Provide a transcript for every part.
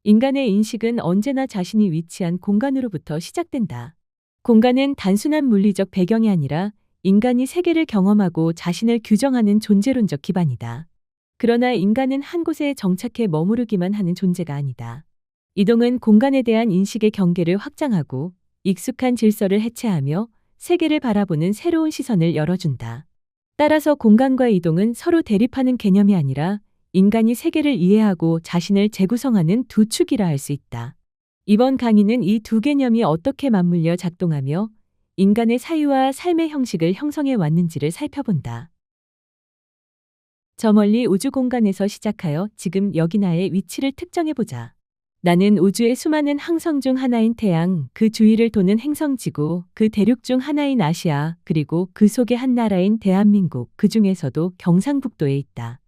인간의 인식은 언제나 자신이 위치한 공간으로부터 시작된다. 공간은 단순한 물리적 배경이 아니라 인간이 세계를 경험하고 자신을 규정하는 존재론적 기반이다. 그러나 인간은 한 곳에 정착해 머무르기만 하는 존재가 아니다. 이동은 공간에 대한 인식의 경계를 확장하고 익숙한 질서를 해체하며 세계를 바라보는 새로운 시선을 열어준다. 따라서 공간과 이동은 서로 대립하는 개념이 아니라 인간이 세계를 이해하고 자신을 재구성하는 두 축이라 할 수 있다. 이번 강의는 이 두 개념이 어떻게 맞물려 작동하며 인간의 사유와 삶의 형식을 형성해 왔는지를 살펴본다. 저 멀리 우주 공간에서 시작하여 지금 여기 나의 위치를 특정해보자. 나는 우주의 수많은 항성 중 하나인 태양, 그 주위를 도는 행성 지구, 그 대륙 중 하나인 아시아, 그리고 그 속의 한 나라인 대한민국, 그 중에서도 경상북도에 있다.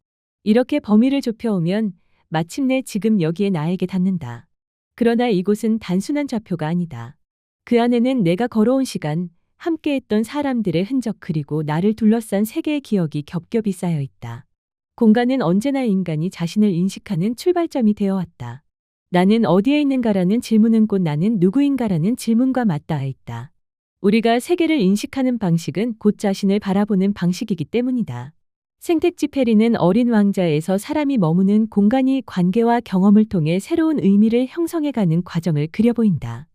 이렇게 범위를 좁혀오면 마침내 지금 여기에 나에게 닿는다. 그러나 이곳은 단순한 좌표가 아니다. 그 안에는 내가 걸어온 시간, 함께했던 사람들의 흔적 그리고 나를 둘러싼 세계의 기억이 겹겹이 쌓여 있다. 공간은 언제나 인간이 자신을 인식하는 출발점이 되어왔다. 나는 어디에 있는가라는 질문은 곧 나는 누구인가라는 질문과 맞닿아 있다. 우리가 세계를 인식하는 방식은 곧 자신을 바라보는 방식이기 때문이다. 생텍쥐페리는 어린 왕자에서 사람이 머무는 공간이 관계와 경험을 통해 새로운 의미를 형성해가는 과정을 그려보인다.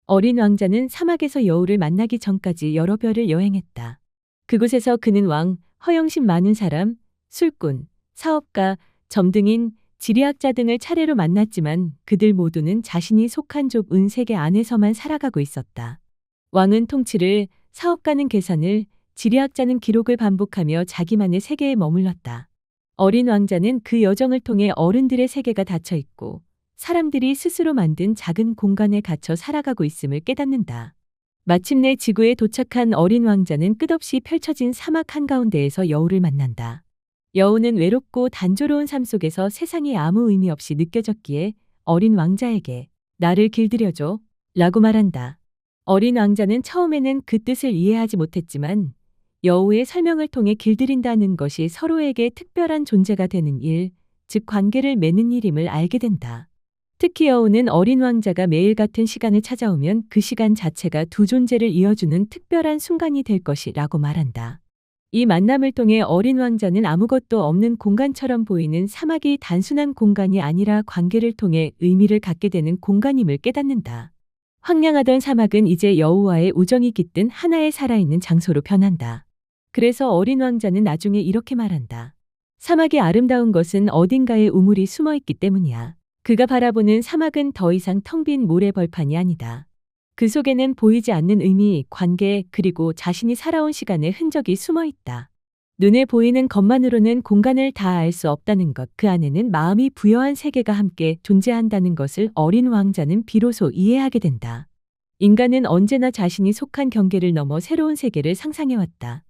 어린 왕자는 사막에서 여우를 만나기 전까지 여러 별을 여행했다. 그곳에서 그는 왕, 허영심 많은 사람, 술꾼, 사업가, 점등인, 지리학자 등을 차례로 만났지만 그들 모두는 자신이 속한 좁은 세계 안에서만 살아가고 있었다. 왕은 통치를, 사업가는 계산을, 지리학자는 기록을 반복하며 자기만의 세계에 머물렀다. 어린 왕자는 그 여정을 통해 어른들의 세계가 닫혀 있고 사람들이 스스로 만든 작은 공간에 갇혀 살아가고 있음을 깨닫는다. 마침내 지구에 도착한 어린 왕자는 끝없이 펼쳐진 사막 한가운데에서 여우를 만난다. 여우는 외롭고 단조로운 삶 속에서 세상이 아무 의미 없이 느껴졌기에 어린 왕자에게 나를 길들여줘 라고 말한다. 어린 왕자는 처음에는 그 뜻을 이해하지 못했지만 여우의 설명을 통해 길들인다는 것이 서로에게 특별한 존재가 되는 일, 즉 관계를 맺는 일임을 알게 된다. 특히 여우는 어린 왕자가 매일 같은 시간을 찾아오면 그 시간 자체가 두 존재를 이어주는 특별한 순간이 될 것이라고 말한다. 이 만남을 통해 어린 왕자는 아무것도 없는 공간처럼 보이는 사막이 단순한 공간이 아니라 관계를 통해 의미를 갖게 되는 공간임을 깨닫는다. 황량하던 사막은 이제 여우와의 우정이 깃든 하나의 살아있는 장소로 변한다. 그래서 어린 왕자는 나중에 이렇게 말한다. 사막이 아름다운 것은 어딘가에 우물이 숨어있기 때문이야. 그가 바라보는 사막은 더 이상 텅 빈 모래벌판이 아니다. 그 속에는 보이지 않는 의미, 관계, 그리고 자신이 살아온 시간의 흔적이 숨어있다. 눈에 보이는 것만으로는 공간을 다 알 수 없다는 것, 그 안에는 마음이 부여한 세계가 함께 존재한다는 것을 어린 왕자는 비로소 이해하게 된다. 인간은 언제나 자신이 속한 경계를 넘어 새로운 세계를 상상해왔다.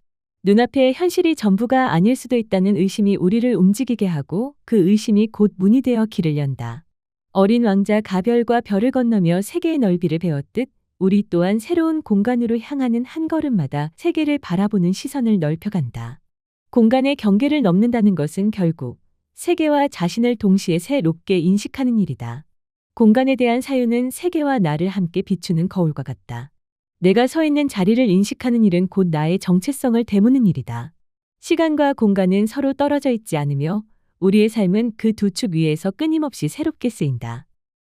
눈앞에 현실이 전부가 아닐 수도 있다는 의심이 우리를 움직이게 하고 그 의심이 곧 문이 되어 길을 연다. 어린 왕자 가별과 별을 건너며 세계의 넓이를 배웠듯 우리 또한 새로운 공간으로 향하는 한 걸음마다 세계를 바라보는 시선을 넓혀간다. 공간의 경계를 넘는다는 것은 결국 세계와 자신을 동시에 새롭게 인식하는 일이다. 공간에 대한 사유는 세계와 나를 함께 비추는 거울과 같다. 내가 서 있는 자리를 인식하는 일은 곧 나의 정체성을 되묻는 일이다. 시간과 공간은 서로 떨어져 있지 않으며 우리의 삶은 그 두 축 위에서 끊임없이 새롭게 쓰인다.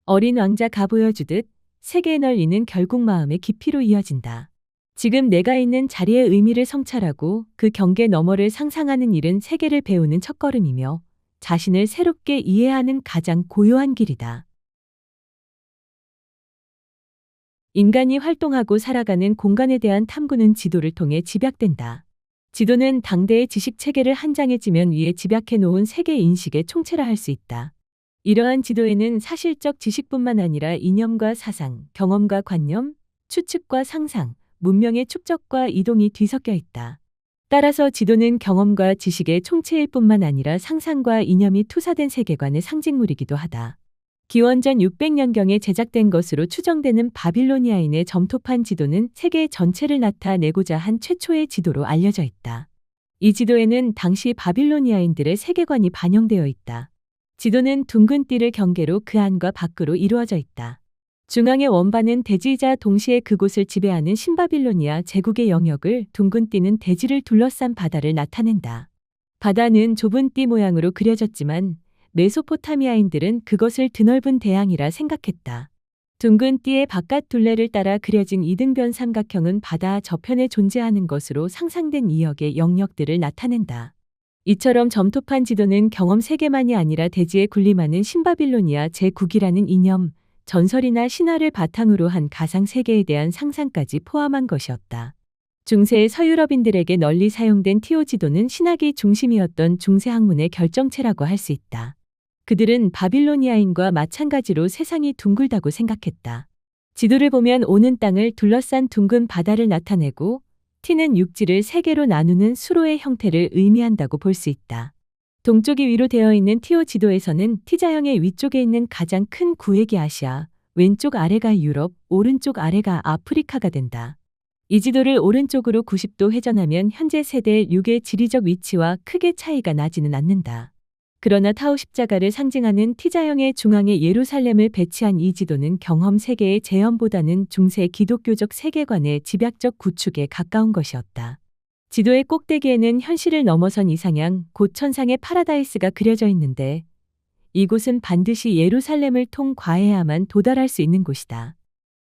어린 왕자가 보여주듯 세계의 넓이는 결국 마음의 깊이로 이어진다. 지금 내가 있는 자리의 의미를 성찰하고 그 경계 너머를 상상하는 일은 세계를 배우는 첫걸음이며 자신을 새롭게 이해하는 가장 고요한 길이다. 인간이 활동하고 살아가는 공간에 대한 탐구는 지도를 통해 집약된다. 지도는 당대의 지식 체계를 한 장의 지면 위에 집약해 놓은 세계 인식의 총체라 할 수 있다. 이러한 지도에는 사실적 지식뿐만 아니라 이념과 사상, 경험과 관념, 추측과 상상, 문명의 축적과 이동이 뒤섞여 있다. 따라서 지도는 경험과 지식의 총체일 뿐만 아니라 상상과 이념이 투사된 세계관의 상징물이기도 하다. 기원전 600년경에 제작된 것으로 추정되는 바빌로니아인의 점토판 지도는 세계 전체를 나타내고자 한 최초의 지도로 알려져 있다. 이 지도에는 당시 바빌로니아인들의 세계관이 반영되어 있다. 지도는 둥근 띠를 경계로 그 안과 밖으로 이루어져 있다. 중앙의 원반은 대지이자 동시에 그곳을 지배하는 신바빌로니아 제국의 영역을, 둥근 띠는 대지를 둘러싼 바다를 나타낸다. 바다는 좁은 띠 모양으로 그려졌지만 메소포타미아인들은 그것을 드넓은 대양이라 생각했다. 둥근 띠의 바깥 둘레를 따라 그려진 이등변 삼각형은 바다 저편에 존재하는 것으로 상상된 이역의 영역들을 나타낸다. 이처럼 점토판 지도는 경험 세계만이 아니라 대지에 군림하는 신바빌로니아 제9기라는 이념, 전설이나 신화를 바탕으로 한 가상 세계에 대한 상상까지 포함한 것이었다. 중세의 서유럽인들에게 널리 사용된 티오 지도는 신학이 중심이었던 중세 학문의 결정체라고 할 수 있다. 그들은 바빌로니아인과 마찬가지로 세상이 둥글다고 생각했다. 지도를 보면 오는 땅을 둘러싼 둥근 바다를 나타내고, 티는 육지를 세 개로 나누는 수로의 형태를 의미한다고 볼 수 있다. 동쪽이 위로 되어 있는 티오 지도에서는 T자형의 위쪽에 있는 가장 큰 구획이 아시아, 왼쪽 아래가 유럽, 오른쪽 아래가 아프리카가 된다. 이 지도를 오른쪽으로 90도 회전하면 현재 세대 6의 지리적 위치와 크게 차이가 나지는 않는다. 그러나 타오 십자가를 상징하는 T자형의 중앙에 예루살렘을 배치한 이 지도는 경험 세계의 재현보다는 중세 기독교적 세계관의 집약적 구축에 가까운 것이었다. 지도의 꼭대기에는 현실을 넘어선 이상향, 곧 천상의 파라다이스가 그려져 있는데, 이곳은 반드시 예루살렘을 통과해야만 도달할 수 있는 곳이다.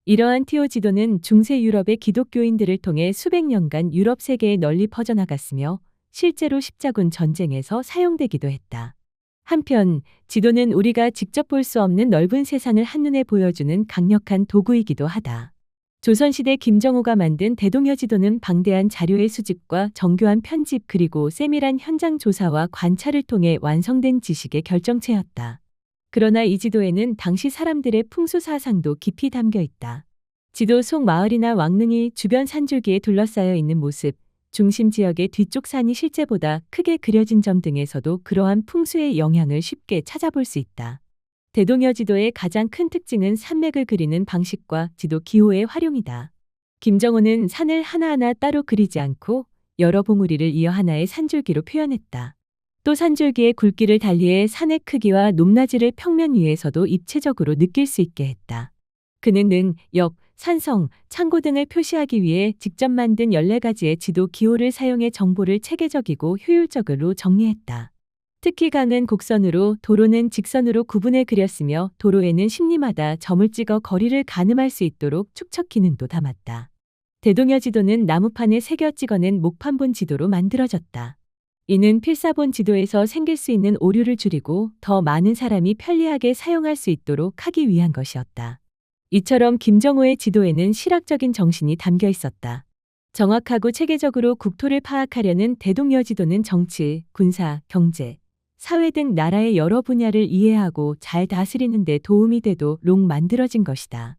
이러한 티오 지도는 중세 유럽의 기독교인들을 통해 수백 년간 유럽 세계에 널리 퍼져나갔으며 실제로 십자군 전쟁에서 사용되기도 했다. 한편 지도는 우리가 직접 볼 수 없는 넓은 세상을 한눈에 보여주는 강력한 도구이기도 하다. 조선시대 김정호가 만든 대동여 지도는 방대한 자료의 수집과 정교한 편집 그리고 세밀한 현장 조사와 관찰을 통해 완성된 지식의 결정체였다. 그러나 이 지도에는 당시 사람들의 풍수 사상도 깊이 담겨 있다. 지도 속 마을이나 왕릉이 주변 산줄기에 둘러싸여 있는 모습, 중심 지역의 뒤쪽 산이 실제보다 크게 그려진 점 등에서도 그러한 풍수의 영향을 쉽게 찾아볼 수 있다. 대동여 지도의 가장 큰 특징은 산맥을 그리는 방식과 지도 기호의 활용이다. 김정호는 산을 하나하나 따로 그리지 않고 여러 봉우리를 이어 하나의 산줄기로 표현했다. 또 산줄기의 굵기를 달리해 산의 크기와 높낮이를 평면 위에서도 입체적으로 느낄 수 있게 했다. 그는 능, 역, 산성, 창고 등을 표시하기 위해 직접 만든 14가지의 지도 기호를 사용해 정보를 체계적이고 효율적으로 정리했다. 특히 강은 곡선으로, 도로는 직선으로 구분해 그렸으며 도로에는 심리마다 점을 찍어 거리를 가늠할 수 있도록 축척 기능도 담았다. 대동여 지도는 나무판에 새겨 찍어낸 목판본 지도로 만들어졌다. 이는 필사본 지도에서 생길 수 있는 오류를 줄이고 더 많은 사람이 편리하게 사용할 수 있도록 하기 위한 것이었다. 이처럼 김정호의 지도에는 실학적인 정신이 담겨 있었다. 정확하고 체계적으로 국토를 파악하려는 대동여 지도는 정치, 군사, 경제, 사회 등 나라의 여러 분야를 이해하고 잘 다스리는 데 도움이 되도록 만들어진 것이다.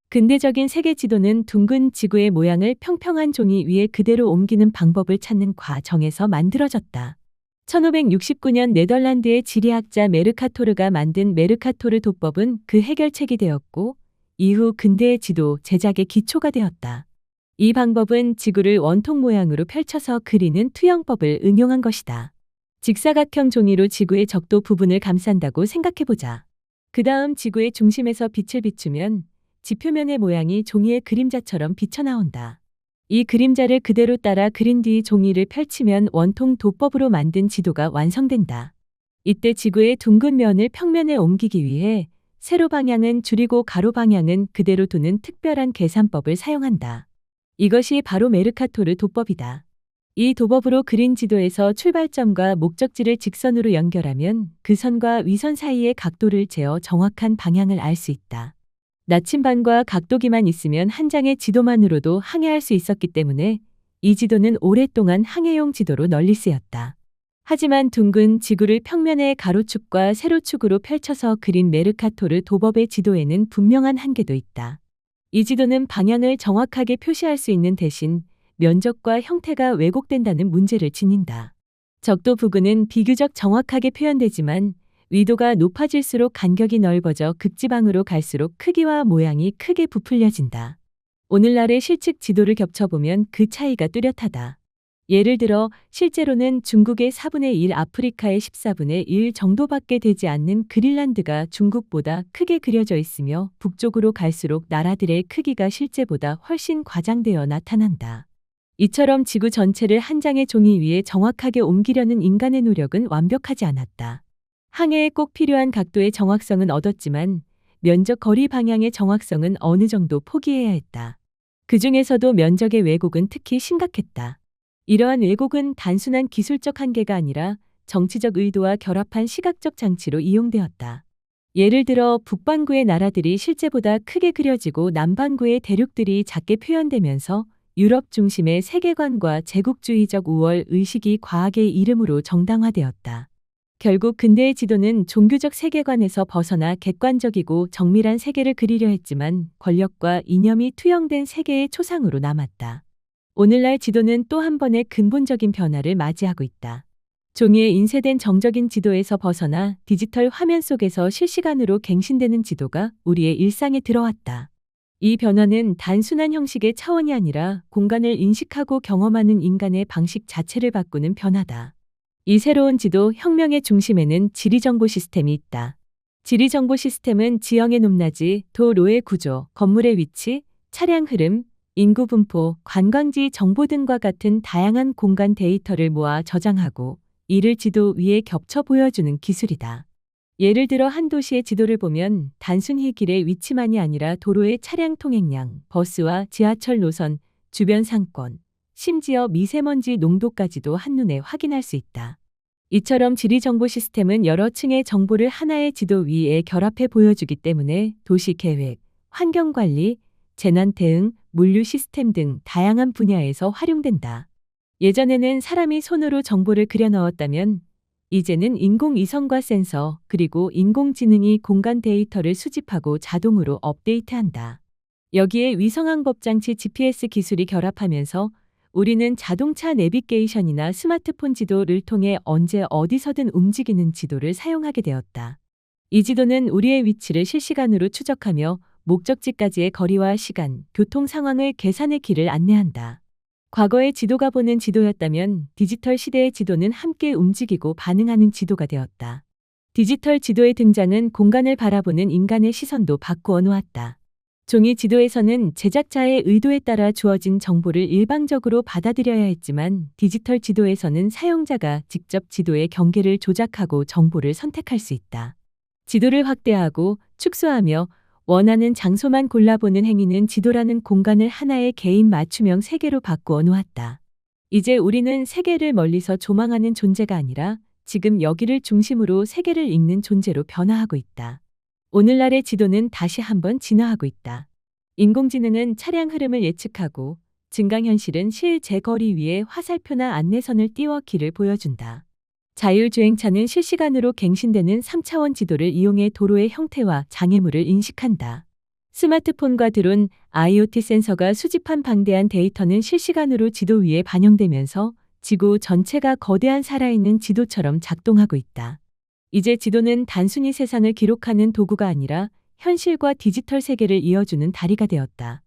근대적인 세계 지도는 둥근 지구의 모양을 평평한 종이 위에 그대로 옮기는 방법을 찾는 과정에서 만들어졌다. 1569년 네덜란드의 지리학자 메르카토르가 만든 메르카토르 도법은 그 해결책이 되었고 이후 근대의 지도 제작의 기초가 되었다. 이 방법은 지구를 원통 모양으로 펼쳐서 그리는 투영법을 응용한 것이다. 직사각형 종이로 지구의 적도 부분을 감싼다고 생각해보자. 그 다음 지구의 중심에서 빛을 비추면 지표면의 모양이 종이의 그림자처럼 비쳐나온다. 이 그림자를 그대로 따라 그린 뒤 종이를 펼치면 원통 도법으로 만든 지도가 완성된다. 이때 지구의 둥근 면을 평면에 옮기기 위해 세로 방향은 줄이고 가로 방향은 그대로 두는 특별한 계산법을 사용한다. 이것이 바로 메르카토르 도법이다. 이 도법으로 그린 지도에서 출발점과 목적지를 직선으로 연결하면 그 선과 위선 사이의 각도를 재어 정확한 방향을 알 수 있다. 나침반과 각도기만 있으면 한 장의 지도만으로도 항해할 수 있었기 때문에 이 지도는 오랫동안 항해용 지도로 널리 쓰였다. 하지만 둥근 지구를 평면의 가로축과 세로축으로 펼쳐서 그린 메르카토르 도법의 지도에는 분명한 한계도 있다. 이 지도는 방향을 정확하게 표시할 수 있는 대신 면적과 형태가 왜곡된다는 문제를 지닌다. 적도 부근은 비교적 정확하게 표현되지만 위도가 높아질수록 간격이 넓어져 극지방으로 갈수록 크기와 모양이 크게 부풀려진다. 오늘날의 실측 지도를 겹쳐보면 그 차이가 뚜렷하다. 예를 들어 실제로는 중국의 4분의 1, 아프리카의 14분의 1 정도밖에 되지 않는 그린란드가 중국보다 크게 그려져 있으며 북쪽으로 갈수록 나라들의 크기가 실제보다 훨씬 과장되어 나타난다. 이처럼 지구 전체를 한 장의 종이 위에 정확하게 옮기려는 인간의 노력은 완벽하지 않았다. 항해에 꼭 필요한 각도의 정확성은 얻었지만 면적 거리 방향의 정확성은 어느 정도 포기해야 했다. 그 중에서도 면적의 왜곡은 특히 심각했다. 이러한 왜곡은 단순한 기술적 한계가 아니라 정치적 의도와 결합한 시각적 장치로 이용되었다. 예를 들어 북반구의 나라들이 실제보다 크게 그려지고 남반구의 대륙들이 작게 표현되면서 유럽 중심의 세계관과 제국주의적 우월 의식이 과학의 이름으로 정당화되었다. 결국 근대의 지도는 종교적 세계관에서 벗어나 객관적이고 정밀한 세계를 그리려 했지만 권력과 이념이 투영된 세계의 초상으로 남았다. 오늘날 지도는 또 한 번의 근본적인 변화를 맞이하고 있다. 종이에 인쇄된 정적인 지도에서 벗어나 디지털 화면 속에서 실시간으로 갱신되는 지도가 우리의 일상에 들어왔다. 이 변화는 단순한 형식의 차원이 아니라 공간을 인식하고 경험하는 인간의 방식 자체를 바꾸는 변화다. 이 새로운 지도 혁명의 중심에는 지리정보 시스템이 있다. 지리정보 시스템은 지형의 높낮이, 도로의 구조, 건물의 위치, 차량 흐름, 인구 분포, 관광지 정보 등과 같은 다양한 공간 데이터를 모아 저장하고 이를 지도 위에 겹쳐 보여주는 기술이다. 예를 들어 한 도시의 지도를 보면 단순히 길의 위치만이 아니라 도로의 차량 통행량, 버스와 지하철 노선, 주변 상권, 심지어 미세먼지 농도까지도 한눈에 확인할 수 있다. 이처럼 지리정보 시스템은 여러 층의 정보를 하나의 지도 위에 결합해 보여주기 때문에 도시 계획, 환경관리, 재난 대응, 물류 시스템 등 다양한 분야에서 활용된다. 예전에는 사람이 손으로 정보를 그려 넣었다면 이제는 인공위성과 센서 그리고 인공지능이 공간 데이터를 수집하고 자동으로 업데이트한다. 여기에 위성항법장치 GPS 기술이 결합하면서 우리는 자동차 내비게이션이나 스마트폰 지도를 통해 언제 어디서든 움직이는 지도를 사용하게 되었다. 이 지도는 우리의 위치를 실시간으로 추적하며 목적지까지의 거리와 시간, 교통 상황을 계산해 길을 안내한다. 과거의 지도가 보는 지도였다면 디지털 시대의 지도는 함께 움직이고 반응하는 지도가 되었다. 디지털 지도의 등장은 공간을 바라보는 인간의 시선도 바꾸어 놓았다. 종이 지도에서는 제작자의 의도에 따라 주어진 정보를 일방적으로 받아들여야 했지만 디지털 지도에서는 사용자가 직접 지도의 경계를 조작하고 정보를 선택할 수 있다. 지도를 확대하고 축소하며 원하는 장소만 골라보는 행위는 지도라는 공간을 하나의 개인 맞춤형 세계로 바꾸어 놓았다. 이제 우리는 세계를 멀리서 조망하는 존재가 아니라 지금 여기를 중심으로 세계를 읽는 존재로 변화하고 있다. 오늘날의 지도는 다시 한번 진화하고 있다. 인공지능은 차량 흐름을 예측하고 증강현실은 실제 거리 위에 화살표나 안내선을 띄워 길을 보여준다. 자율주행차는 실시간으로 갱신되는 3차원 지도를 이용해 도로의 형태와 장애물을 인식한다. 스마트폰과 드론, IoT 센서가 수집한 방대한 데이터는 실시간으로 지도 위에 반영되면서 지구 전체가 거대한 살아있는 지도처럼 작동하고 있다. 이제 지도는 단순히 세상을 기록하는 도구가 아니라 현실과 디지털 세계를 이어주는 다리가 되었다.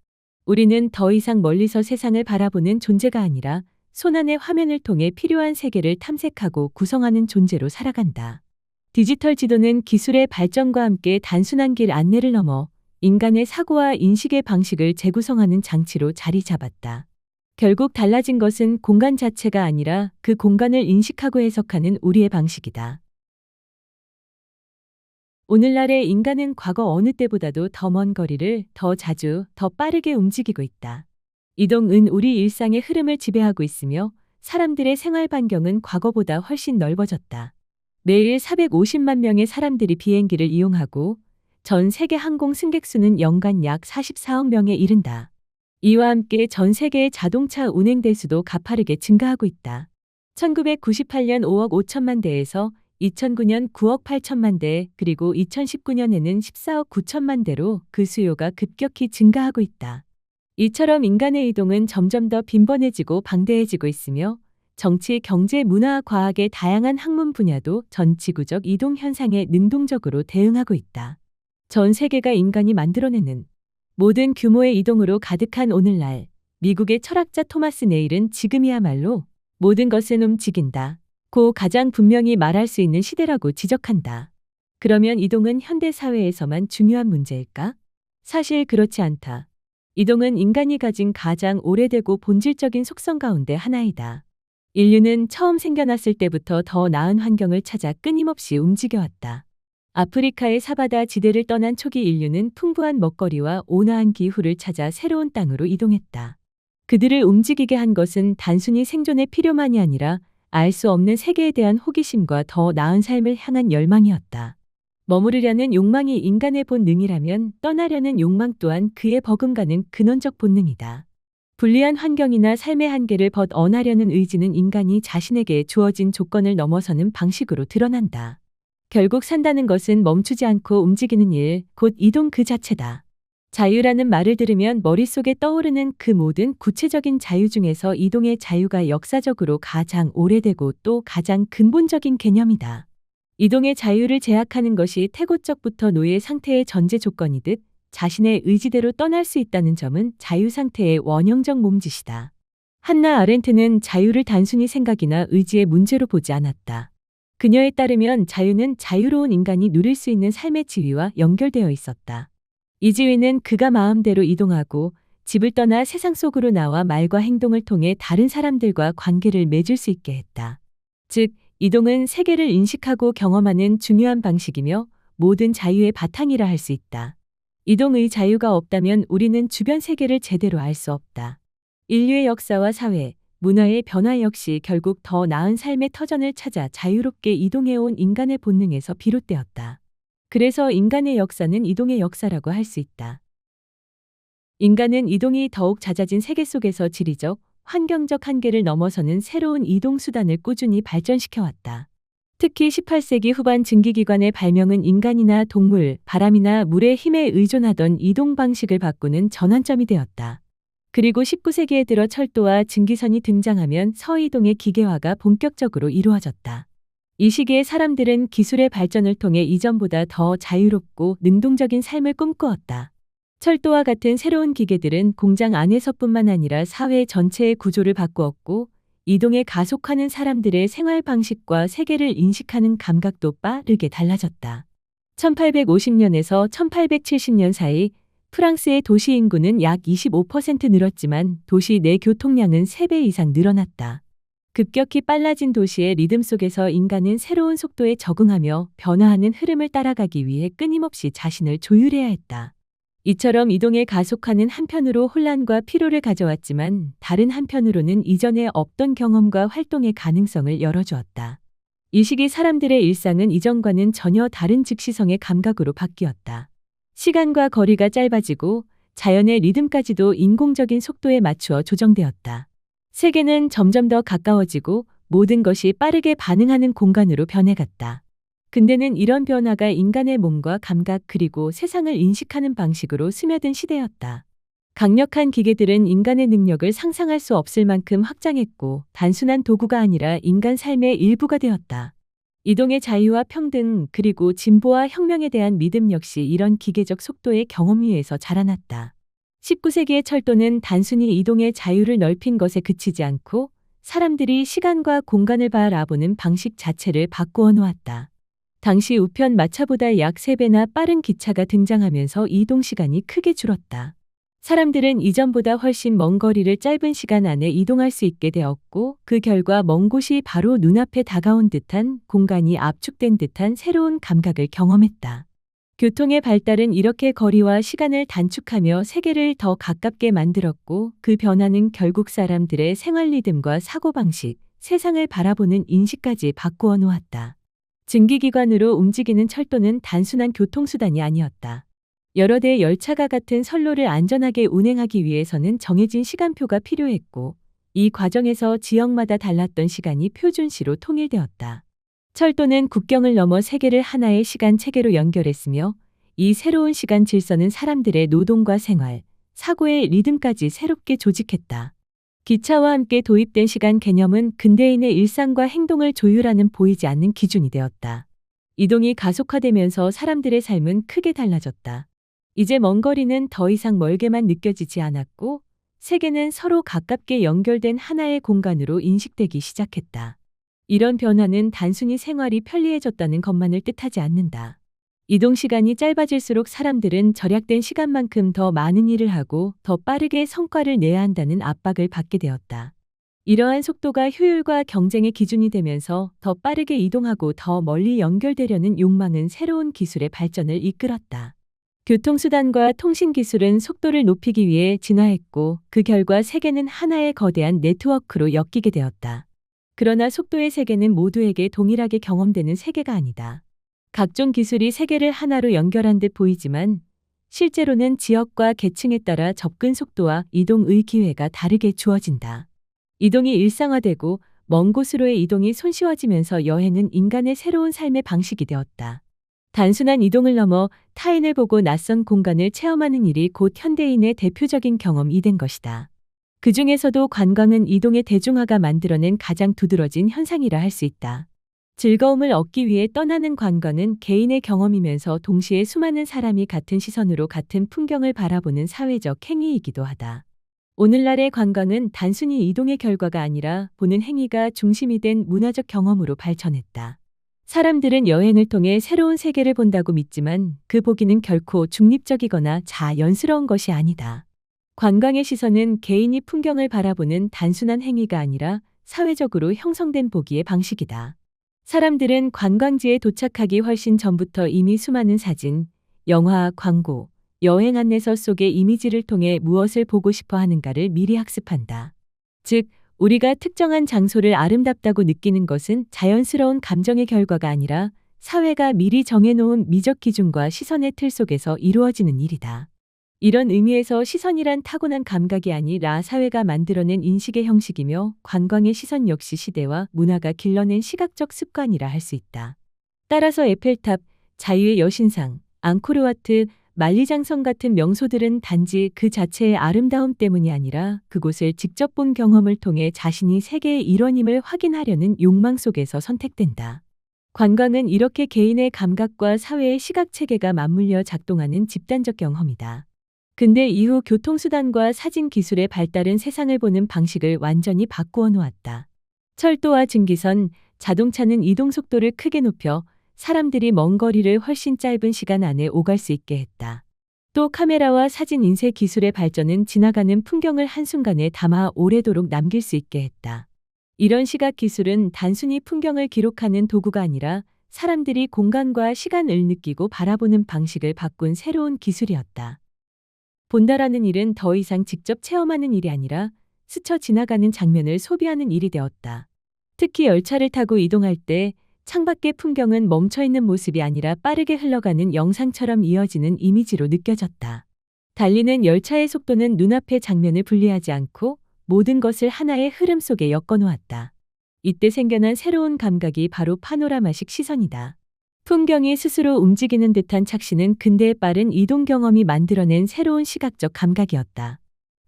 우리는 더 이상 멀리서 세상을 바라보는 존재가 아니라 손안의 화면을 통해 필요한 세계를 탐색하고 구성하는 존재로 살아간다. 디지털 지도는 기술의 발전과 함께 단순한 길 안내를 넘어 인간의 사고와 인식의 방식을 재구성하는 장치로 자리 잡았다. 결국 달라진 것은 공간 자체가 아니라 그 공간을 인식하고 해석하는 우리의 방식이다. 오늘날의 인간은 과거 어느 때보다도 더 먼 거리를 더 자주, 더 빠르게 움직이고 있다. 이동은 우리 일상의 흐름을 지배하고 있으며 사람들의 생활 반경은 과거보다 훨씬 넓어졌다. 매일 450만 명의 사람들이 비행기를 이용하고 전 세계 항공 승객 수는 연간 약 44억 명에 이른다. 이와 함께 전 세계의 자동차 운행 대수도 가파르게 증가하고 있다. 1998년 5억 5천만 대에서 2009년 9억 8천만 대, 그리고 2019년에는 14억 9천만 대로 그 수요가 급격히 증가하고 있다. 이처럼 인간의 이동은 점점 더 빈번해지고 방대해지고 있으며 정치, 경제, 문화, 과학의 다양한 학문 분야도 전 지구적 이동 현상에 능동적으로 대응하고 있다. 전 세계가 인간이 만들어내는 모든 규모의 이동으로 가득한 오늘날, 미국의 철학자 토마스 네일은 지금이야말로 모든 것은 움직인다. 고 가장 분명히 말할 수 있는 시대라고 지적한다. 그러면 이동은 현대 사회에서만 중요한 문제일까? 사실 그렇지 않다. 이동은 인간이 가진 가장 오래되고 본질적인 속성 가운데 하나이다. 인류는 처음 생겨났을 때부터 더 나은 환경을 찾아 끊임없이 움직여왔다. 아프리카의 사바다 지대를 떠난 초기 인류는 풍부한 먹거리와 온화한 기후를 찾아 새로운 땅으로 이동했다. 그들을 움직이게 한 것은 단순히 생존의 필요만이 아니라 알 수 없는 세계에 대한 호기심과 더 나은 삶을 향한 열망이었다. 머무르려는 욕망이 인간의 본능이라면 떠나려는 욕망 또한 그의 버금가는 근원적 본능이다. 불리한 환경이나 삶의 한계를 벗어나려는 의지는 인간이 자신에게 주어진 조건을 넘어서는 방식으로 드러난다. 결국 산다는 것은 멈추지 않고 움직이는 일, 곧 이동 그 자체다. 자유라는 말을 들으면 머릿속에 떠오르는 그 모든 구체적인 자유 중에서 이동의 자유가 역사적으로 가장 오래되고 또 가장 근본적인 개념이다. 이동의 자유를 제약하는 것이 태고적부터 노예 상태의 전제 조건이듯 자신의 의지대로 떠날 수 있다는 점은 자유 상태의 원형적 몸짓이다. 한나 아렌트는 자유를 단순히 생각이나 의지의 문제로 보지 않았다. 그녀에 따르면 자유는 자유로운 인간이 누릴 수 있는 삶의 지위와 연결되어 있었다. 이 지위는 그가 마음대로 이동하고 집을 떠나 세상 속으로 나와 말과 행동을 통해 다른 사람들과 관계를 맺을 수 있게 했다. 즉, 이동은 세계를 인식하고 경험하는 중요한 방식이며 모든 자유의 바탕이라 할 수 있다. 이동의 자유가 없다면 우리는 주변 세계를 제대로 알 수 없다. 인류의 역사와 사회, 문화의 변화 역시 결국 더 나은 삶의 터전을 찾아 자유롭게 이동해온 인간의 본능에서 비롯되었다. 그래서 인간의 역사는 이동의 역사라고 할 수 있다. 인간은 이동이 더욱 잦아진 세계 속에서 지리적, 환경적 한계를 넘어서는 새로운 이동 수단을 꾸준히 발전시켜왔다. 특히 18세기 후반 증기기관의 발명은 인간이나 동물, 바람이나 물의 힘에 의존하던 이동 방식을 바꾸는 전환점이 되었다. 그리고 19세기에 들어 철도와 증기선이 등장하면 서이동의 기계화가 본격적으로 이루어졌다. 이 시기에 사람들은 기술의 발전을 통해 이전보다 더 자유롭고 능동적인 삶을 꿈꾸었다. 철도와 같은 새로운 기계들은 공장 안에서뿐만 아니라 사회 전체의 구조를 바꾸었고, 이동에 가속하는 사람들의 생활 방식과 세계를 인식하는 감각도 빠르게 달라졌다. 1850년에서 1870년 사이 프랑스의 도시 인구는 약 25% 늘었지만 도시 내 교통량은 3배 이상 늘어났다. 급격히 빨라진 도시의 리듬 속에서 인간은 새로운 속도에 적응하며 변화하는 흐름을 따라가기 위해 끊임없이 자신을 조율해야 했다. 이처럼 이동에 가속하는 한편으로 혼란과 피로를 가져왔지만 다른 한편으로는 이전에 없던 경험과 활동의 가능성을 열어주었다. 이 시기 사람들의 일상은 이전과는 전혀 다른 즉시성의 감각으로 바뀌었다. 시간과 거리가 짧아지고 자연의 리듬까지도 인공적인 속도에 맞추어 조정되었다. 세계는 점점 더 가까워지고 모든 것이 빠르게 반응하는 공간으로 변해갔다. 근대는 이런 변화가 인간의 몸과 감각 그리고 세상을 인식하는 방식으로 스며든 시대였다. 강력한 기계들은 인간의 능력을 상상할 수 없을 만큼 확장했고 단순한 도구가 아니라 인간 삶의 일부가 되었다. 이동의 자유와 평등 그리고 진보와 혁명에 대한 믿음 역시 이런 기계적 속도의 경험 위에서 자라났다. 19세기의 철도는 단순히 이동의 자유를 넓힌 것에 그치지 않고 사람들이 시간과 공간을 바라보는 방식 자체를 바꾸어 놓았다. 당시 우편 마차보다 약 3배나 빠른 기차가 등장하면서 이동 시간이 크게 줄었다. 사람들은 이전보다 훨씬 먼 거리를 짧은 시간 안에 이동할 수 있게 되었고 그 결과 먼 곳이 바로 눈앞에 다가온 듯한 공간이 압축된 듯한 새로운 감각을 경험했다. 교통의 발달은 이렇게 거리와 시간을 단축하며 세계를 더 가깝게 만들었고 그 변화는 결국 사람들의 생활 리듬과 사고방식, 세상을 바라보는 인식까지 바꾸어 놓았다. 증기기관으로 움직이는 철도는 단순한 교통수단이 아니었다. 여러 대의 열차가 같은 선로를 안전하게 운행하기 위해서는 정해진 시간표가 필요했고 이 과정에서 지역마다 달랐던 시간이 표준시로 통일되었다. 철도는 국경을 넘어 세계를 하나의 시간 체계로 연결했으며 이 새로운 시간 질서는 사람들의 노동과 생활, 사고의 리듬까지 새롭게 조직했다. 기차와 함께 도입된 시간 개념은 근대인의 일상과 행동을 조율하는 보이지 않는 기준이 되었다. 이동이 가속화되면서 사람들의 삶은 크게 달라졌다. 이제 먼 거리는 더 이상 멀게만 느껴지지 않았고 세계는 서로 가깝게 연결된 하나의 공간으로 인식되기 시작했다. 이런 변화는 단순히 생활이 편리해졌다는 것만을 뜻하지 않는다. 이동 시간이 짧아질수록 사람들은 절약된 시간만큼 더 많은 일을 하고 더 빠르게 성과를 내야 한다는 압박을 받게 되었다. 이러한 속도가 효율과 경쟁의 기준이 되면서 더 빠르게 이동하고 더 멀리 연결되려는 욕망은 새로운 기술의 발전을 이끌었다. 교통수단과 통신기술은 속도를 높이기 위해 진화했고 그 결과 세계는 하나의 거대한 네트워크로 엮이게 되었다. 그러나 속도의 세계는 모두에게 동일하게 경험되는 세계가 아니다. 각종 기술이 세계를 하나로 연결한 듯 보이지만 실제로는 지역과 계층에 따라 접근 속도와 이동의 기회가 다르게 주어진다. 이동이 일상화되고 먼 곳으로의 이동이 손쉬워지면서 여행은 인간의 새로운 삶의 방식이 되었다. 단순한 이동을 넘어 타인을 보고 낯선 공간을 체험하는 일이 곧 현대인의 대표적인 경험이 된 것이다. 그 중에서도 관광은 이동의 대중화가 만들어낸 가장 두드러진 현상이라 할 수 있다. 즐거움을 얻기 위해 떠나는 관광은 개인의 경험이면서 동시에 수많은 사람이 같은 시선으로 같은 풍경을 바라보는 사회적 행위이기도 하다. 오늘날의 관광은 단순히 이동의 결과가 아니라 보는 행위가 중심이 된 문화적 경험으로 발전했다. 사람들은 여행을 통해 새로운 세계를 본다고 믿지만 그 보기는 결코 중립적이거나 자연스러운 것이 아니다. 관광의 시선은 개인이 풍경을 바라보는 단순한 행위가 아니라 사회적으로 형성된 보기의 방식이다. 사람들은 관광지에 도착하기 훨씬 전부터 이미 수많은 사진, 영화, 광고, 여행 안내서 속의 이미지를 통해 무엇을 보고 싶어 하는가를 미리 학습한다. 즉, 우리가 특정한 장소를 아름답다고 느끼는 것은 자연스러운 감정의 결과가 아니라 사회가 미리 정해놓은 미적 기준과 시선의 틀 속에서 이루어지는 일이다. 이런 의미에서 시선이란 타고난 감각이 아니라 사회가 만들어낸 인식의 형식이며 관광의 시선 역시 시대와 문화가 길러낸 시각적 습관이라 할 수 있다. 따라서 에펠탑, 자유의 여신상, 앙코르와트, 만리장성 같은 명소들은 단지 그 자체의 아름다움 때문이 아니라 그곳을 직접 본 경험을 통해 자신이 세계의 일원임을 확인하려는 욕망 속에서 선택된다. 관광은 이렇게 개인의 감각과 사회의 시각체계가 맞물려 작동하는 집단적 경험이다. 근대 이후 교통수단과 사진 기술의 발달은 세상을 보는 방식을 완전히 바꾸어 놓았다. 철도와 증기선, 자동차는 이동 속도를 크게 높여 사람들이 먼 거리를 훨씬 짧은 시간 안에 오갈 수 있게 했다. 또 카메라와 사진 인쇄 기술의 발전은 지나가는 풍경을 한순간에 담아 오래도록 남길 수 있게 했다. 이런 시각 기술은 단순히 풍경을 기록하는 도구가 아니라 사람들이 공간과 시간을 느끼고 바라보는 방식을 바꾼 새로운 기술이었다. 본다라는 일은 더 이상 직접 체험하는 일이 아니라 스쳐 지나가는 장면을 소비하는 일이 되었다. 특히 열차를 타고 이동할 때 창밖의 풍경은 멈춰있는 모습이 아니라 빠르게 흘러가는 영상처럼 이어지는 이미지로 느껴졌다. 달리는 열차의 속도는 눈앞의 장면을 분리하지 않고 모든 것을 하나의 흐름 속에 엮어놓았다. 이때 생겨난 새로운 감각이 바로 파노라마식 시선이다. 풍경이 스스로 움직이는 듯한 착시는 근대의 빠른 이동 경험이 만들어낸 새로운 시각적 감각이었다.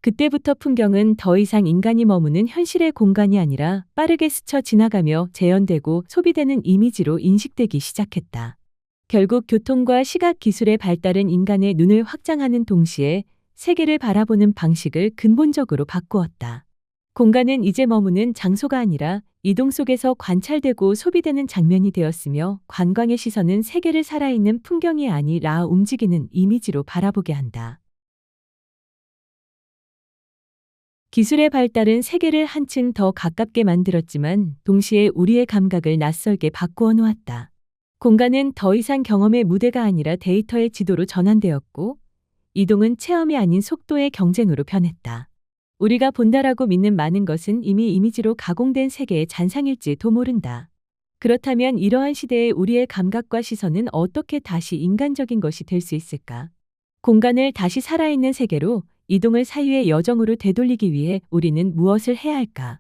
그때부터 풍경은 더 이상 인간이 머무는 현실의 공간이 아니라 빠르게 스쳐 지나가며 재현되고 소비되는 이미지로 인식되기 시작했다. 결국 교통과 시각 기술의 발달은 인간의 눈을 확장하는 동시에 세계를 바라보는 방식을 근본적으로 바꾸었다. 공간은 이제 머무는 장소가 아니라 이동 속에서 관찰되고 소비되는 장면이 되었으며 관광의 시선은 세계를 살아있는 풍경이 아니라 움직이는 이미지로 바라보게 한다. 기술의 발달은 세계를 한층 더 가깝게 만들었지만 동시에 우리의 감각을 낯설게 바꾸어 놓았다. 공간은 더 이상 경험의 무대가 아니라 데이터의 지도로 전환되었고 이동은 체험이 아닌 속도의 경쟁으로 변했다. 우리가 본다라고 믿는 많은 것은 이미 이미지로 가공된 세계의 잔상일지도 모른다. 그렇다면 이러한 시대에 우리의 감각과 시선은 어떻게 다시 인간적인 것이 될 수 있을까? 공간을 다시 살아있는 세계로 이동을 사유의 여정으로 되돌리기 위해 우리는 무엇을 해야 할까?